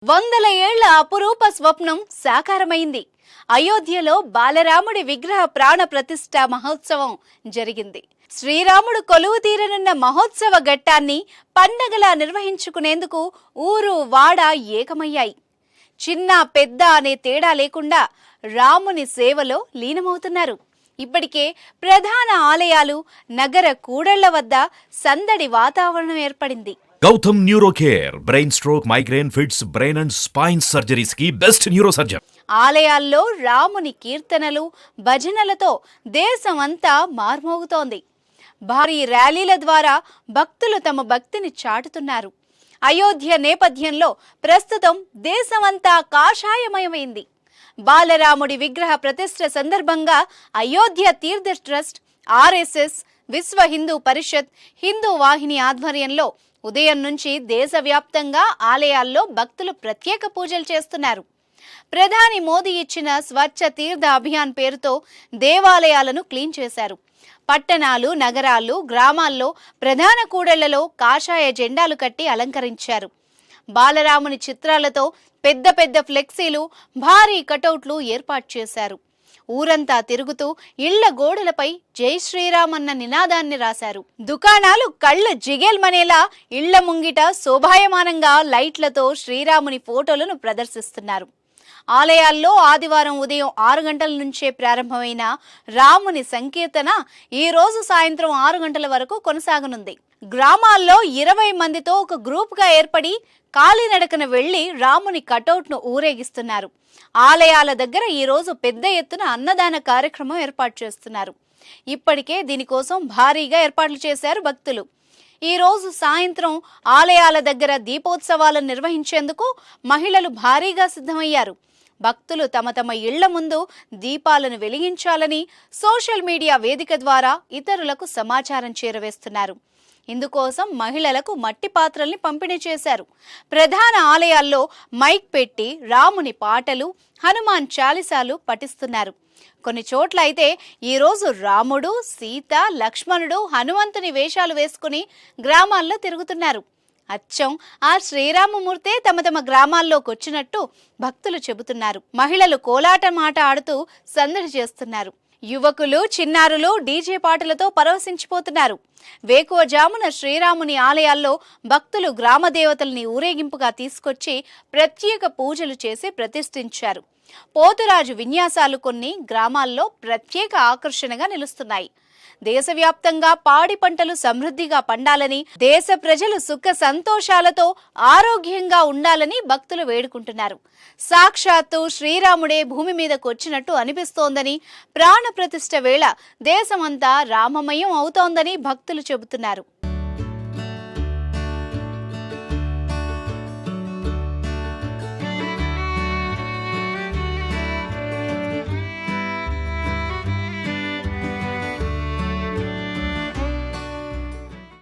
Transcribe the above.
వందల ఏళ్ల అపురూప స్వప్నం సాకారమైంది. అయోధ్యలో బాలరాముడి విగ్రహ ప్రాణ ప్రతిష్ఠ మహోత్సవం జరిగింది. శ్రీరాముడు కొలువు తీరనున్న మహోత్సవ ఘట్టాన్ని పండగలా నిర్వహించుకునేందుకు ఊరు వాడ ఏకమయ్యాయి. చిన్న పెద్ద అనే తేడా లేకుండా రాముని సేవలో లీనమవుతున్నారు. ఇప్పటికే ప్రధాన ఆలయాలు, నగర కూడళ్ల వద్ద సందడి వాతావరణం ఏర్పడింది. Gautam neuro care brain stroke, migraine, fits, brain and spine surgeries కి బెస్ట్ న్యూరో సర్జన్. ఆలయాల్లో రాముని కీర్తనలు, భజనలతో దేశమంతా మార్మోగుతోంది. భారీ ర్యాలీల ద్వారా భక్తులు తమ భక్తిని చాటుతున్నారు. అయోధ్య నేపథ్యంలో ప్రస్తుతం దేశమంతా కాషాయమయమైంది. బాలరాముడి విగ్రహ ప్రతిష్ఠ సందర్భంగా అయోధ్య తీర్థ ట్రస్ట్, ఆర్ఎస్ఎస్, విశ్వ హిందూ పరిషత్, హిందూ వాహిని ఆధ్వర్యంలో ఉదయం నుంచి దేశవ్యాప్తంగా ఆలయాల్లో భక్తులు ప్రత్యేక పూజలు చేస్తున్నారు. ప్రధాని మోదీ ఇచ్చిన స్వచ్ఛ తీర్థ అభియాన్ పేరుతో దేవాలయాలను క్లీన్ చేశారు. పట్టణాలు, నగరాలు, గ్రామాల్లో ప్రధాన కూడళ్లలో కాషాయ జెండాలు కట్టి అలంకరించారు. బాలరాముని చిత్రాలతో పెద్ద పెద్ద ఫ్లెక్సీలు, భారీ కటౌట్లు ఏర్పాటు చేశారు. ఊరంతా తిరుగుతూ ఇళ్ల గోడలపై జై శ్రీరామ్ అన్న నినాదాన్ని రాశారు. దుకాణాలు కళ్ళు జిగేల్మనేలా ఇళ్ల ముంగిట శోభాయమానంగా లైట్లతో శ్రీరాముని ఫోటోలను ప్రదర్శిస్తున్నారు. ఆలయాల్లో ఆదివారం ఉదయం 6 గంటల నుంచే ప్రారంభమైన రాముని సంకీర్తన ఈ రోజు సాయంత్రం 6 గంటల వరకు కొనసాగనుంది. గ్రామాల్లో 20 మందితో ఒక గ్రూప్గా ఏర్పడి కాలినడకన వెళ్లి రాముని కటౌట్ను ఊరేగిస్తున్నారు. ఆలయాల దగ్గర ఈ రోజు పెద్ద ఎత్తున అన్నదాన కార్యక్రమం ఏర్పాటు చేస్తున్నారు. ఇప్పటికే దీనికోసం భారీగా ఏర్పాట్లు చేశారు భక్తులు. ఈ రోజు సాయంత్రం ఆలయాల దగ్గర దీపోత్సవాలను నిర్వహించేందుకు మహిళలు భారీగా సిద్ధమయ్యారు. భక్తులు తమ తమ ఇళ్ల ముందు దీపాలను వెలిగించాలని సోషల్ మీడియా వేదిక ద్వారా ఇతరులకు సమాచారం చేరవేస్తున్నారు. ఇందుకోసం మహిళలకు మట్టి పాత్రల్ని పంపిణీ చేశారు. ప్రధాన ఆలయాల్లో మైక్ పెట్టి రాముని పాటలు, హనుమాన్ చాలీసాలు పఠిస్తున్నారు. కొన్ని చోట్ల అయితే ఈరోజు రాముడు, సీత, లక్ష్మణుడు హనుమంతుని వేషాలు వేసుకుని గ్రామాల్లో తిరుగుతున్నారు. అచ్చం ఆ శ్రీరామమూర్తే తమ తమ గ్రామాల్లోకి వచ్చినట్టు భక్తులు చెబుతున్నారు. మహిళలు కోలాటం ఆట ఆడుతూ సందడి చేస్తున్నారు. యువకులు, చిన్నారులు డీజే పాటలతో పరవశించిపోతున్నారు. వేకువజామున శ్రీరాముని ఆలయాల్లో భక్తులు గ్రామ దేవతల్ని ఊరేగింపుగా తీసుకొచ్చి ప్రత్యేక పూజలు చేసి ప్రతిష్ఠించారు. పోతురాజు విన్యాసాలు కొన్ని గ్రామాల్లో ప్రత్యేక ఆకర్షణగా నిలుస్తున్నాయి. దేశవ్యాప్తంగా పాడి పంటలు సమృద్ధిగా పండాలని, దేశ ప్రజలు సుఖ సంతోషాలతో ఆరోగ్యంగా ఉండాలని భక్తులు వేడుకుంటున్నారు. సాక్షాత్తు శ్రీరాముడే భూమి మీదకు వచ్చినట్టు అనిపిస్తోందని, ప్రాణ ప్రతిష్ఠ వేళ దేశమంతా రామమయం అవుతోందని భక్తులు చెబుతున్నారు.